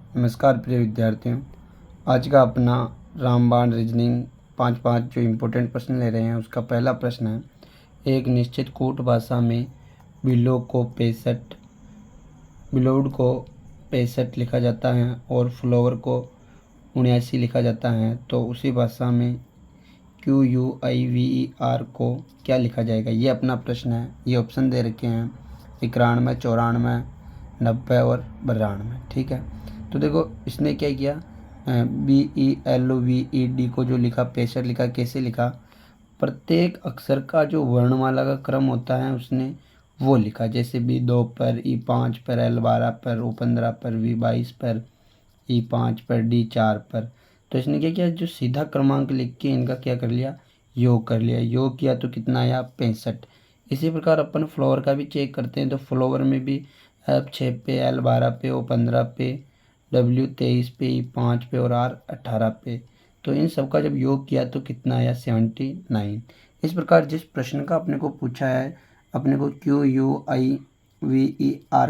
नमस्कार प्रिय विद्यार्थियों, आज का अपना रामबाण रीजनिंग 5 जो इम्पोर्टेंट प्रश्न ले रहे हैं उसका पहला प्रश्न है। एक निश्चित कूट भाषा में बिलोड को 65 लिखा जाता है और फ्लोवर को 79 लिखा जाता है, तो उसी भाषा में QUIVER को क्या लिखा जाएगा? ये अपना प्रश्न है। ये ऑप्शन दे रखे हैं 91, 94, 90 और 92। ठीक है, तो देखो इसने क्या किया, BELOVED को जो लिखा 65 लिखा। कैसे लिखा? प्रत्येक अक्षर का जो वर्णमाला का क्रम होता है उसने वो लिखा। जैसे B2 पर, E5 पर, L12 पर, O15 पर, V22 पर, E5 पर, D4 पर। तो इसने क्या किया, जो सीधा क्रमांक लिख के इनका क्या कर लिया, योग कर लिया। योग किया तो कितना आया, 65। इसी प्रकार अपन फ्लोवर का भी चेक करते हैं, तो फ्लोवर में भी F6 पे, L12 पे, O15 पे, W23 पे, E5 पे और R18 पे। तो इन सब का जब योग किया तो कितना आया, 79। इस प्रकार जिस प्रश्न का अपने को पूछा है, अपने को QUIVER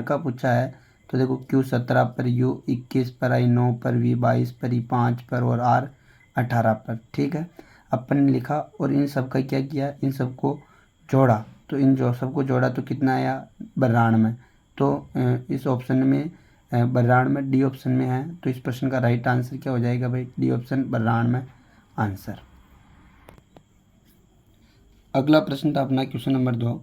का पूछा है, तो देखो Q17 पर, U21 पर, I9 पर, V22 पर, E5 पर और R18 पर। ठीक है, अपन ने लिखा और इन सब का क्या किया, इन सबको जोड़ा। तो इन जो सबको जोड़ा तो कितना आया, 92। तो इस ऑप्शन में 92 डी ऑप्शन में है। तो इस प्रश्न का राइट आंसर क्या हो जाएगा भाई, डी ऑप्शन 92 आंसर। अगला प्रश्न था अपना क्वेश्चन नंबर 2।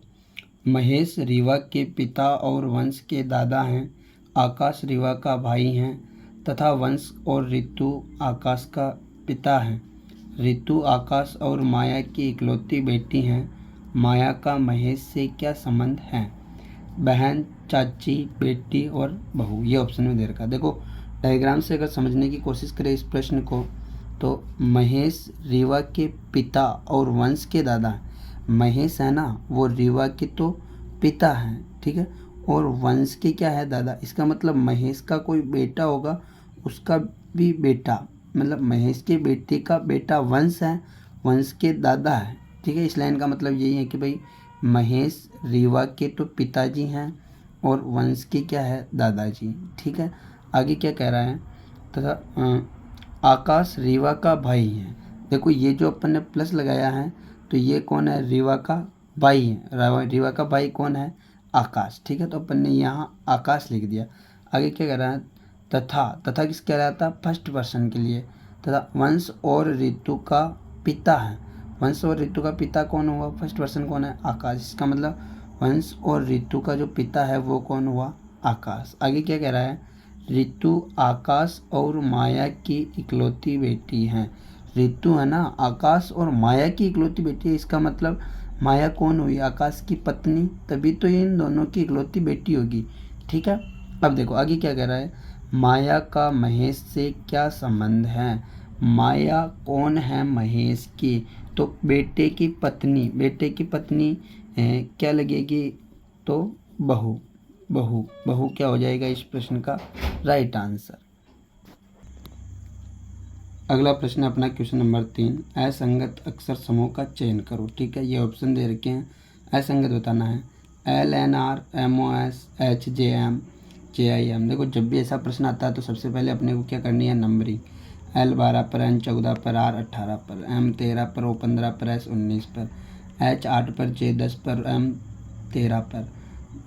महेश रीवा के पिता और वंश के दादा हैं, आकाश रीवा का भाई हैं तथा वंश और ऋतु आकाश का पिता हैं। ऋतु आकाश और माया की इकलौती बेटी हैं। माया का महेश से क्या संबंध है? बहन, चाची, बेटी और बहू। ये ऑप्शन में दे रखा। देखो डायग्राम से अगर समझने की कोशिश करें इस प्रश्न को, तो महेश रीवा के पिता और वंश के दादा हैं। महेश है ना, वो रीवा के तो पिता हैं, ठीक है, और वंश के क्या है, दादा। इसका मतलब महेश का कोई बेटा होगा, उसका भी बेटा, मतलब महेश के बेटे का बेटा वंश है, वंश के दादा है। ठीक है, इस लाइन का मतलब यही है कि भाई महेश रीवा के तो पिताजी हैं और वंश के क्या है, दादाजी। ठीक है, आगे क्या कह रहा है, तथा आकाश रीवा का भाई है। देखो ये जो अपन ने प्लस लगाया है, तो ये कौन है, रीवा का भाई है। रीवा का भाई कौन है, आकाश। ठीक है, तो अपन ने यहाँ आकाश लिख दिया। आगे क्या कह रहा है, तथा किस कह रहा था, फर्स्ट पर्सन के लिए। तथा वंश और ऋतु का पिता है। वंश और ऋतु का पिता कौन हुआ, फर्स्ट पर्सन कौन है, आकाश। इसका मतलब वंश और ऋतु का जो पिता है वो कौन हुआ, आकाश। आगे क्या कह रहा है, ऋतु आकाश और माया की इकलौती बेटी है। ऋतु है ना, आकाश और माया की इकलौती बेटी है। इसका मतलब माया कौन हुई, आकाश की पत्नी, तभी तो इन दोनों की इकलौती बेटी होगी। ठीक है, अब देखो आगे क्या कह रहा है, माया का महेश से क्या संबंध है। माया कौन है, महेश की, तो बेटे की पत्नी। बेटे की पत्नी क्या लगेगी, तो बहू। बहू क्या हो जाएगा इस प्रश्न का राइट आंसर। अगला प्रश्न अपना क्वेश्चन नंबर 3। असंगत अक्षर समूह का चयन करो। ठीक है, ये ऑप्शन दे रखे हैं, असंगत बताना है। LNR, MOS, HJM, JIM। देखो जब भी ऐसा प्रश्न आता है तो सबसे पहले अपने को क्या करनी है, नंबरिंग। L12 पर, N14 पर, R18 पर, M13 पर, O15 पर, S19 पर, H8 पर, J10 पर, M13 पर,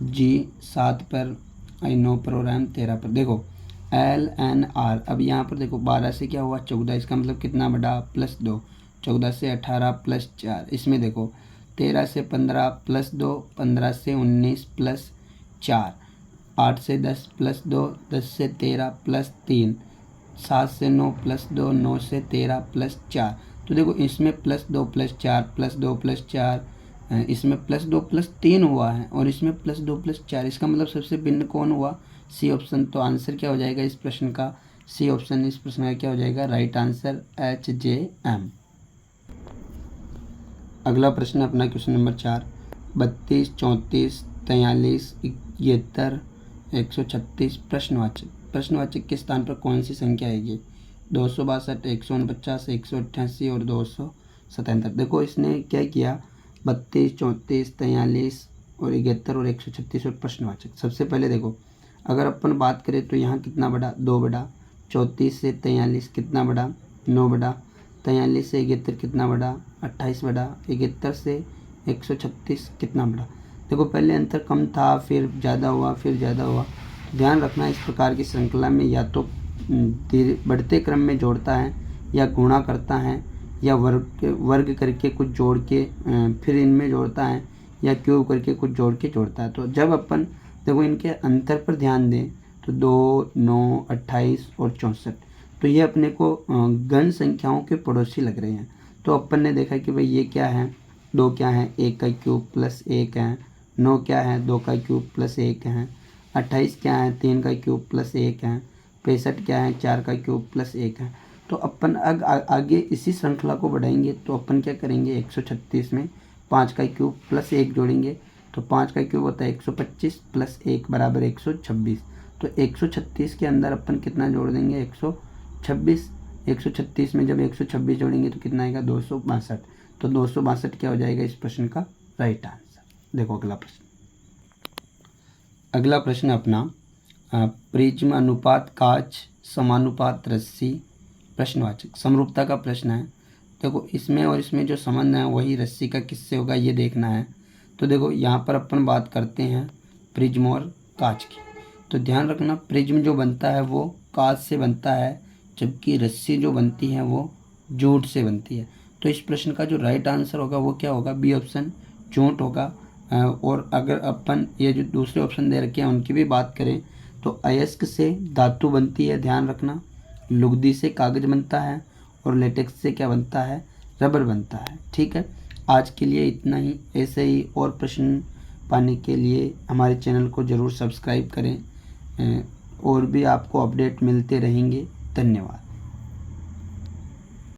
G7 पर, I9 पर और M13 पर। देखो LNR, अब यहाँ पर देखो 12 से क्या हुआ, 14। इसका मतलब कितना बड़ा, +2। 14 से 18 +4। इसमें देखो 13 से 15 +2, 15 से 19 +4, 8 से 10 +2, 10 से 13 +3, 7 से 9 +2, 9 से 13 +4। तो देखो इसमें +2 +4 +2 +4, इसमें +2 +3 हुआ है और इसमें +2 +4। इसका मतलब सबसे भिन्न कौन हुआ, सी ऑप्शन। तो आंसर क्या हो जाएगा इस प्रश्न का, सी ऑप्शन। इस प्रश्न का क्या हो जाएगा राइट आंसर, HJM। अगला प्रश्न अपना क्वेश्चन नंबर 4। 32, 34, 43, 71, 136 प्रश्नवाचक के स्थान पर कौन सी संख्या आएगी, 262, 149, 188 और 277। देखो इसने क्या किया, 32, 34, 43 और 71 और 136 और प्रश्नवाचक। सबसे पहले देखो अगर अपन बात करें तो यहाँ कितना बड़ा, 2 बड़ा, 34 से 43 कितना बढ़ा, 9 बढ़ा। 43 से 71 कितना बढ़ा, 28 बढ़ा। 71 से 136 कितना बढ़ा। देखो पहले अंतर कम था, फिर ज़्यादा हुआ, फिर ज़्यादा हुआ। ध्यान रखना इस प्रकार की श्रृंखला में या तो बढ़ते क्रम में जोड़ता है, या गुणा करता है, या वर्ग करके कुछ जोड़ के फिर इनमें जोड़ता है, या क्यूब करके कुछ जोड़ के जोड़ता है। तो जब अपन देखो इनके अंतर पर ध्यान दें तो 2, 9, 28 और 64, तो ये अपने को गण संख्याओं के पड़ोसी लग रहे हैं। तो अपन ने देखा कि भाई ये क्या है, 2 क्या है, 1 का क्यूब प्लस 1 है। 9 क्या है, 2 का क्यूब प्लस 1 है। 28 क्या है, 3 का क्यूब प्लस 1 है। 65 क्या है, 4 का क्यूब प्लस 1 है। तो अपन आगे इसी श्रृंखला को बढ़ाएंगे तो अपन क्या करेंगे, 136 में 5 का क्यूब प्लस 1 जोड़ेंगे। तो 5 का क्यूब होता है 125 प्लस 1 बराबर 126। तो 136 के अंदर अपन कितना जोड़ देंगे, 126। 136 में जब 126 जोड़ेंगे तो कितना आएगा, 262। तो 262 क्या हो जाएगा इस प्रश्न का राइट आंसर। देखो अगला प्रश्न। अगला प्रश्न अपना प्रिज्म अनुपात कांच समानुपात रस्सी प्रश्नवाचक समरूपता का प्रश्न है। देखो इसमें और इसमें जो संबंध है वही रस्सी का किससे होगा ये देखना है। तो देखो यहाँ पर अपन बात करते हैं प्रिज्म और कांच की। तो ध्यान रखना प्रिज्म जो बनता है वो कांच से बनता है, जबकि रस्सी जो बनती है वो जूट से बनती है। तो इस प्रश्न का जो राइट आंसर होगा वो क्या होगा, बी ऑप्शन जूट होगा। और अगर अपन ये जो दूसरे ऑप्शन दे रखे हैं उनकी भी बात करें तो अयस्क से धातु बनती है, ध्यान रखना। लुगदी से कागज बनता है, और लेटेक्स से क्या बनता है, रबर बनता है। ठीक है, आज के लिए इतना ही। ऐसे ही और प्रश्न पाने के लिए हमारे चैनल को ज़रूर सब्सक्राइब करें, और भी आपको अपडेट मिलते रहेंगे। धन्यवाद।